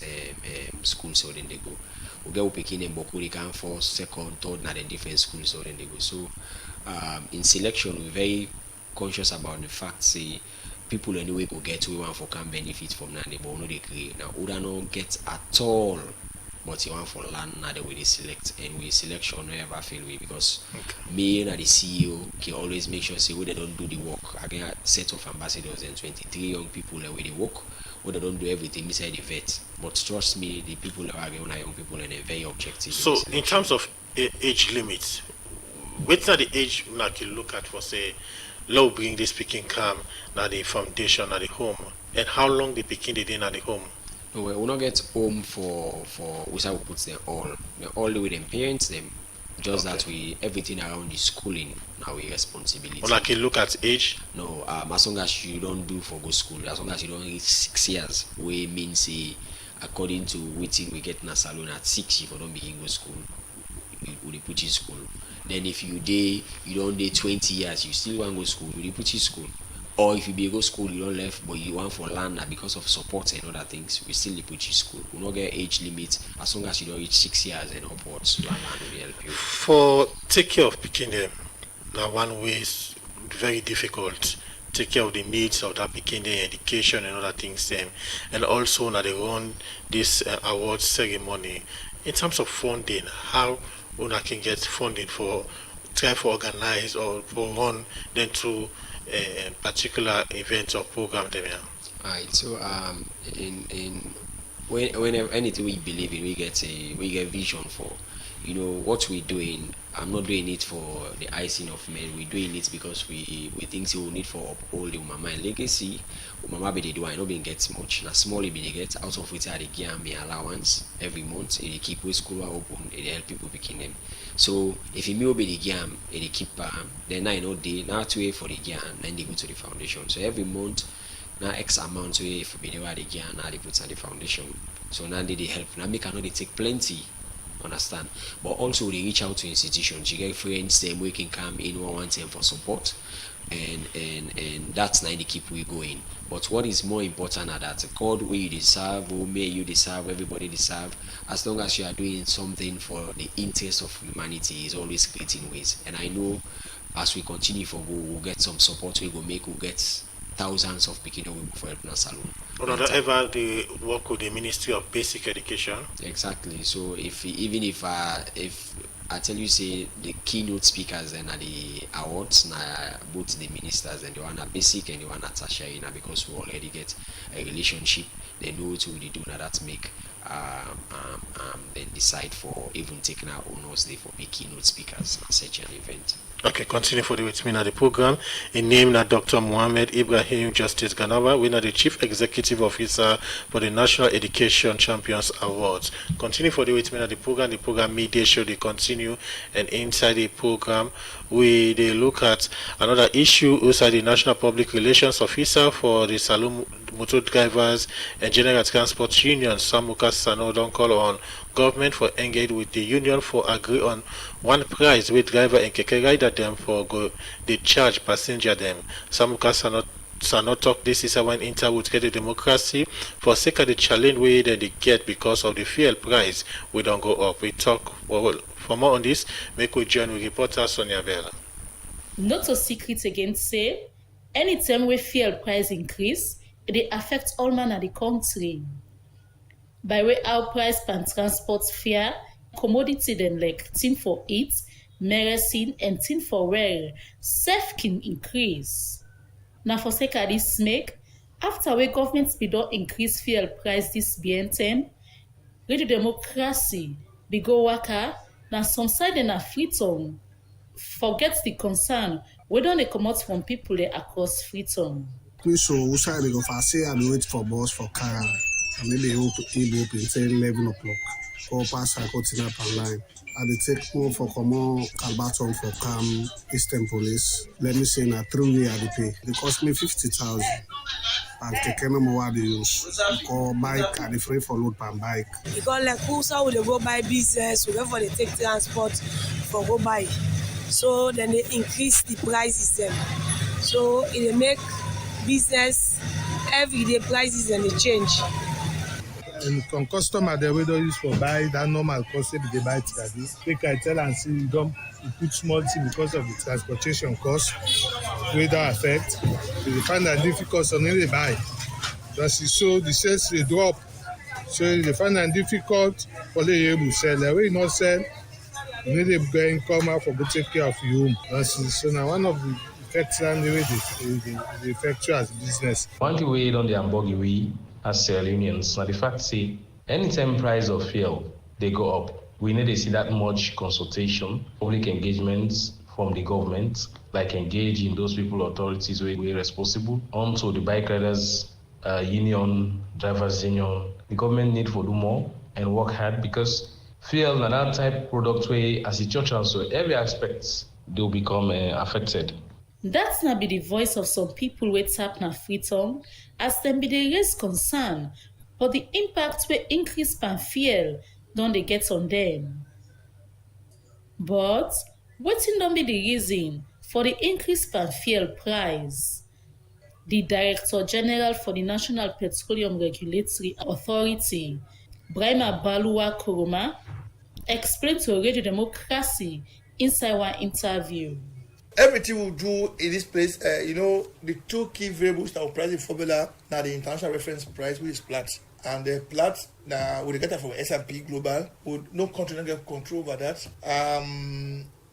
schools, so then they go. We get picking them Boku, they can for second, third, now in different schools, so then they go. So in selection we're very conscious about the fact say people anyway go get we want for can benefit from that, but no they create. Now we don't get at all. But you want for land now the way they select, and we selection never fail we, because me and the CEO can always make sure say they don't do the work. I get a set of ambassadors and 23 young people the way they work, where they don't do everything beside the vet. But trust me, the people that are young people and they're very objective. So in terms of age limits, what's the age like you look at for say low bring this picking come now the foundation at the home, and how long the picking they in at the home? No, we will not get home for we say we put them all the way them parents them, just that we everything around the schooling now we responsibility. Or like you look at age? No, as long as you don't do for go school, as long as you don't reach 6 years, we mean say according to waiting we get in a salon at 6 if you don't begin go school, we put you school. Then if you don't day 20 years, you still want to go school, we put you school. Or if you be go school, you don't left, but you want for land now because of support and other things, we still put you school. We not get age limit as long as you don't reach 6 years and upwards. Land will help you. For take care of picking them, now one way is very difficult. Take care of the needs of that picking the education and other things them, and also now they run this award ceremony. In terms of funding, how una can get funding for try for organize or for run them to a particular event or program them? Yeah? Alright, so in whenever anything we believe in, we get vision for. You know what we're doing. I'm not doing it for the icing of men. We're doing it because we think we need for uphold the mama and legacy. Mama be they do I know being gets much. Now small be they get out of which they give me allowance every month. They keep with school open. They help people picking them. So if you be the game, they keep then I know they now to wait for the game and then they go to the foundation. So every month now X amount to if be the game now they put on the foundation. So now they help. Now make I know they take plenty. Understand, but also they reach out to institutions. You get friends them we can come in one time for support, and that's now they keep we going. But what is more important are that God will you deserve, who may you deserve, everybody deserve. As long as you are doing something for the interest of humanity, is always great in ways. And I know as we continue for go, we'll get some support. We will make, we'll get thousands of people for helping us alone. Or ever they work with the Ministry of Basic Education? Exactly. So even if I tell you say the keynote speakers and the awards now both the ministers and the one at basic and the one at tertiary now because we already get a relationship, they know what we do now that make then decide for even taking our owners day for big keynote speakers at such an event. Okay, continue for the with me now the program. In name now Dr. Mohammed Ibrahim Justice Ganawa, we are the Chief Executive Officer for the National Education Champions Awards. Continue for the with me now the program media show they continue, and inside the program we they look at another issue inside the National Public Relations Officer for the Saloon Motor Drivers and General Transport Union, Samuka Sano, don't call on government for engage with the union for agree on one price with driver and keke rider them for go they charge passenger them. Samuka Sano talk this is when Inter would get a democracy for sake of the challenge way that they get because of the fuel price we don't go up. We talk for more on this, make we join with reporter Sonia Bella. Not a secret again say anytime we fuel price increase, it affects all man of the country. By way our price pan transport fare, commodity then like tin for it, medicine and tin for wear, self can increase. Now for sake of this make, after we government speed don't increase fuel price this BN10, Radio Democracy, be go worker, now some side in a Freetown. Forget the concern, we don't come out from people there across Freetown. So we shall go for say and wait for bus for car. And maybe he'll open say 11 o'clock. Go pass and continue up online. And they take more for common Calbaton for Cam Eastern Police. Let me say na 3 way I pay. It cost me 50,000. And take no more the use. Go bike and the free for load per bike. Because like who will they go buy business, whoever they take transport for go buy. So then they increase the prices them. So it make business everyday prices and they change. And from customer they will use for buy that normal cost if they buy this. They can tell and see you put small thing because of the transportation cost, weather effect. They find that difficult so they buy. That's so the sales they drop. So they find that difficult for the able to sell. They will not sell. You need to go and come out for go take care of your home. So now one of the effects and the way they affect you as business. One thing we on the Ambogi we as sale unions, now the fact say anytime price of fuel they go up, we need to see that much consultation, public engagements from the government, like engage in those people authorities where we're responsible, onto the bike riders union, drivers union. The government need to do more and work hard because fuel and that type product way as a church also every aspect they'll become affected. That's not be the voice of some people with tap na Freetown as them be the raise concern for the impact where increase pan fuel don't they get on them. But waiting don't be the reason for the increase pan fuel price. The Director General for the National Petroleum Regulatory Authority, Brahima Baluwa Kuruma, explained to Radio Democracy inside one interview. Everything we do in this place, the two key variables that will price the formula now the international reference price, which is Platts. And the Platts, we get that from S&P Global, with no country don't get control over that.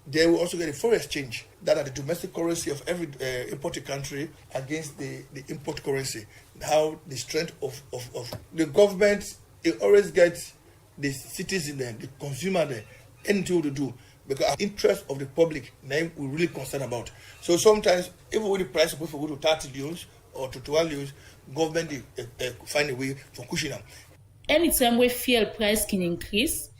They will also get a foreign exchange, that are the domestic currency of every imported country against the import currency. How the strength of the government, it always gets the citizen there, the consumer there, anything to do. Because the interest of the public, now we're really concerned about. So sometimes, even when the price supposed to go to 30 leos or to 12 leos, government find a way for cushion them. Anytime we fuel price can increase,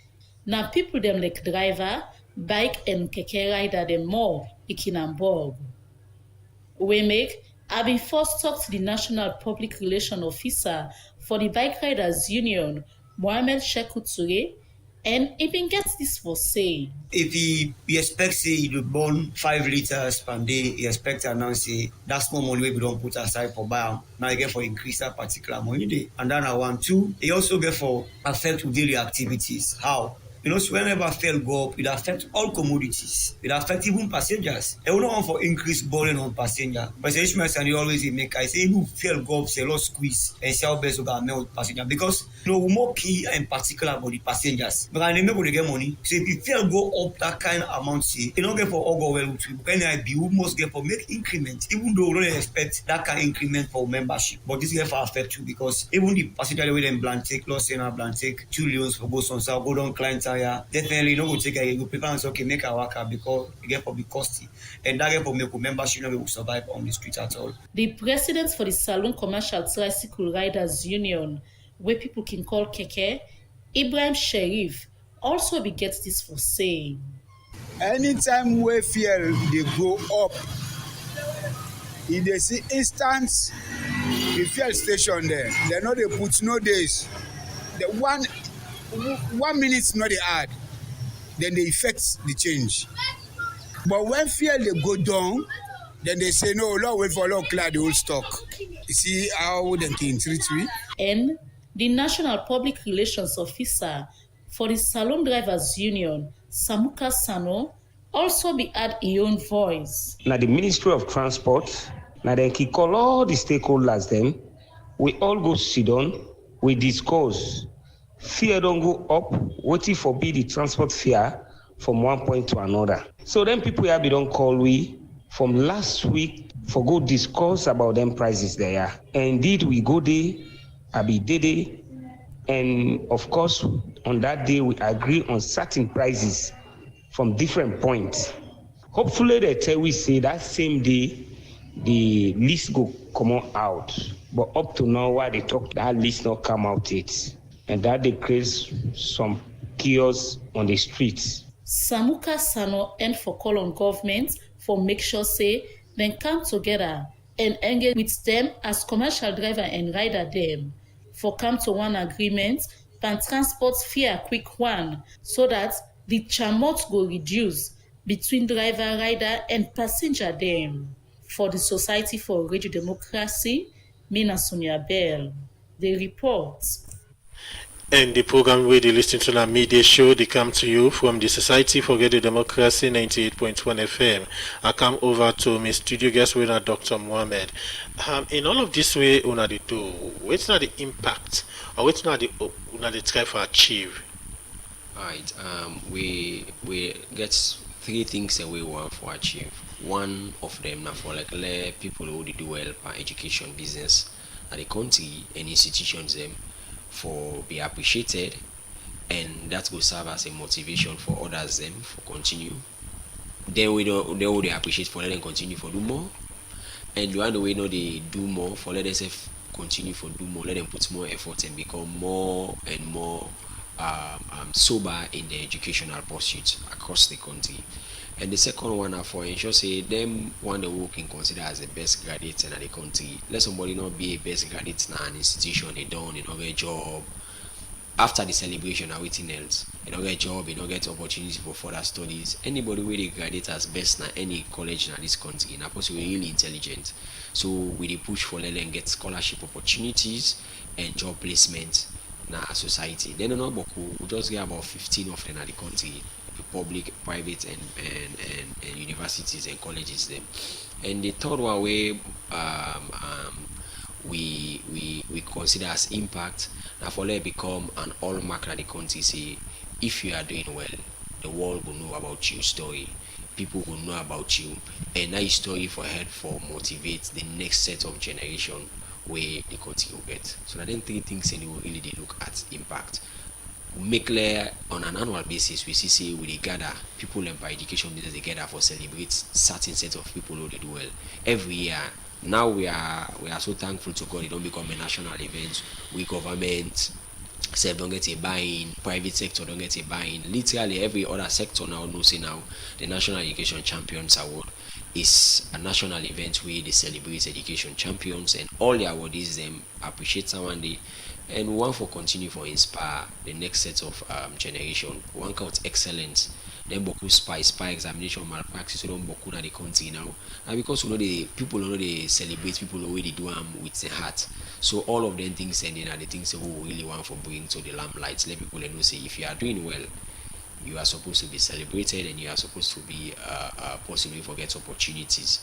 now people them like driver, bike and keke rider them more in Hamburg. We make I've been first talk to the National Public Relations Officer for the Bike Riders Union, Mohamed Shekou Toure, and even gets this for say. If he expect say he burn 5 liters per day, he expect to announce say that's more money we don't put aside for buy. Now he get for increase that particular money day. And then I want to, he also get for affect daily activities. How? So whenever fuel go up, it affects all commodities. It affects even passengers. They will not want for increased burden on passengers. But the Ishmael and always make I say even fuel go up, say a lot squeeze and sell best about melt passenger because we more key in particular about the passengers. But I remember they get money. So if fuel go up that kind of amount, say you don't get for all go well with you. NIB we must get for make increment, even though we don't expect that kind of increment for membership. But this get for affect you because even the passenger way them blank take, lost in a blank take 2 million for go on so go down client. Definitely no go take you prepare and say okay make a worker because it get for be costly and that get for make membership no will survive on the street at all. The president for the Saloon Commercial Tricycle Riders Union, where people can call Keke, Ibrahim Sherif, also be gets this for saying. Anytime we fuel they go up, if they see instance the fuel station there, they know they put no days. The 1 minute not they add, then they effect the change. But when fuel they go down, then they say no, Lord wait for Lord clear the whole stock. You see how they can treat me? And the National Public Relations Officer for the Saloon Drivers Union, Samuka Sano, also be add his own voice. Now the Ministry of Transport, now they can call all the stakeholders then. We all go sit down, we discuss. Fear don't go up, waiting for be the transport fare from one point to another. So then people here be don't call we from last week for go discuss about them prices there. And indeed we go there, I be there, and of course on that day we agree on certain prices from different points. Hopefully they tell we say that same day the list go come out. But up to now why they talk that list not come out yet. And that they create some chaos on the streets. Samuka Sano and for call on government for make sure say then come together and engage with them as commercial driver and rider them for come to one agreement and transport fare quick one so that the chamot go reduce between driver, rider and passenger them. For the Society for Radio Democracy, Mina Sonia Bell, they report. And the program where they listen to the media show, they come to you from the Society for Radio Democracy 98.1 FM. I come over to my studio guest with Dr. Mohamed. In all of this way, una they do, what's not the impact or what's not the try to achieve? Alright, we get 3 things that we want to achieve. One of them now for like let people who do well for education, business, at the country and institutions them. For be appreciated, and that will serve as a motivation for others them for continue. Then they will appreciate for let them continue for do more, and the other way no they do more for let them continue for do more. Let them put more effort and become more and more sober in their educational pursuits across the country. And the second one for ensure say them one the who can consider as the best graduates in the country. Let somebody not be a best graduate in an institution, they don't get a job. after the celebration, now waiting else. You don't get job, you don't get opportunity for further studies. Anybody where they graduate as best na any college in this country, na person really intelligent. So we dey push for them and get scholarship opportunities and job placement na society. Then no boku, we just get about 15 of them at the country, the public, private, and universities and colleges them. And the third one way we consider as impact now for let become an hallmark that the country say if you are doing well, the world will know about your story, people will know about you, and that story for help for motivate the next set of generation where the country will get. So that then three things and we really look at impact. We make clear on an annual basis we see say we dey gather people and by education business they gather for celebrate certain set of people who they do well every year. Now we are so thankful to God it don't become a national event. We government self don't get a buy-in, private sector don't get a buy-in. Literally every other sector now knows say now the National Education Champions Award is a national event where they celebrate education champions and all the awardees them appreciate someone day and one for continue for inspire the next set of generation. One count excellence. Then boku spy examination malpractice so don't boku na the country now. And because you know the people know they celebrate people who really do with the heart. So all of them things and then are the things who really want for bring to the lamplight. Let people know say if you are doing well, you are supposed to be celebrated and you are supposed to be possibly forget opportunities.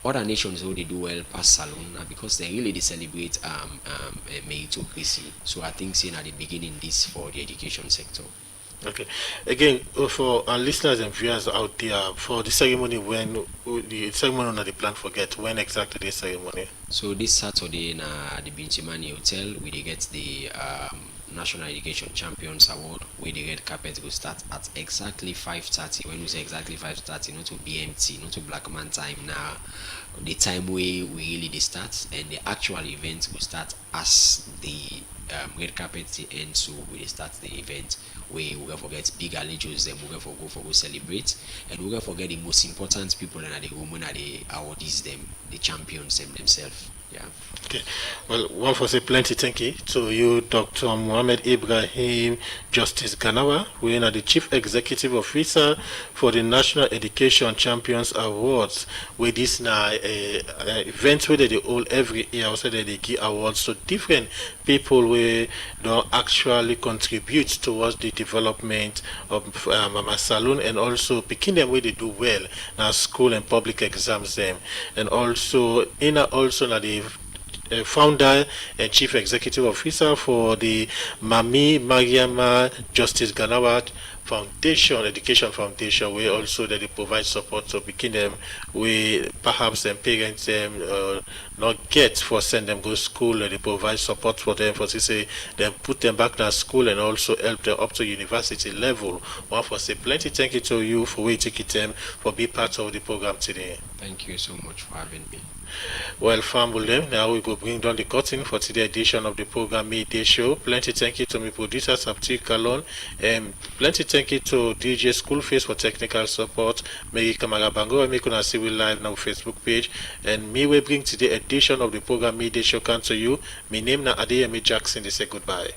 Other nations who they do well past Salon because they really they celebrate meritocracy. So I think saying at the beginning this for the education sector. Okay. Again, for our listeners and viewers out there, for the ceremony, when the ceremony on the plan forget, when exactly the ceremony? So this Saturday in the Bintimani Hotel, we they get the National Education Champions Award, where the red carpet will start at exactly 5:30. When we say exactly 5:30, not to BMT, not to Black Man time now. The time we really they start, and the actual event will start as the red carpet ends. So we start the event. We will forget big allegiance, then we're going to go celebrate, and we're going to forget the most important people and the women are the awardees, them, the champions themselves. Yeah. Okay. Well, one for say plenty thank you to you, Dr. Mohammed Ibrahim Justice Ganawa, we are the Chief Executive Officer for the National Education Champions Awards. With this now event where they hold every year, also they give awards to different people where don't actually contribute towards the development of Mama Salon and also picking them where they do well now school and public exams them, and also now the founder and chief executive officer for the Mami Mariama Justice Ganawa Foundation, Education Foundation, where also that they provide support to picking them where perhaps them parents them not get for send them go school, and they provide support for them for say them put them back to school and also help them up to university level. One for say plenty thank you to you for waiting them for being part of the program today. Thank you so much for having me. Well, family, now we go bring down the curtain for today's edition of the program Midday Show. Plenty thank you to my producer Sapti Kalon, and plenty thank you to DJ Schoolface for technical support. Mary Kamara Bango, and me can see we live now Facebook page. And me will bring today's edition of the program Midday Show come to you. My name na Adeyemi Jackson. They say goodbye.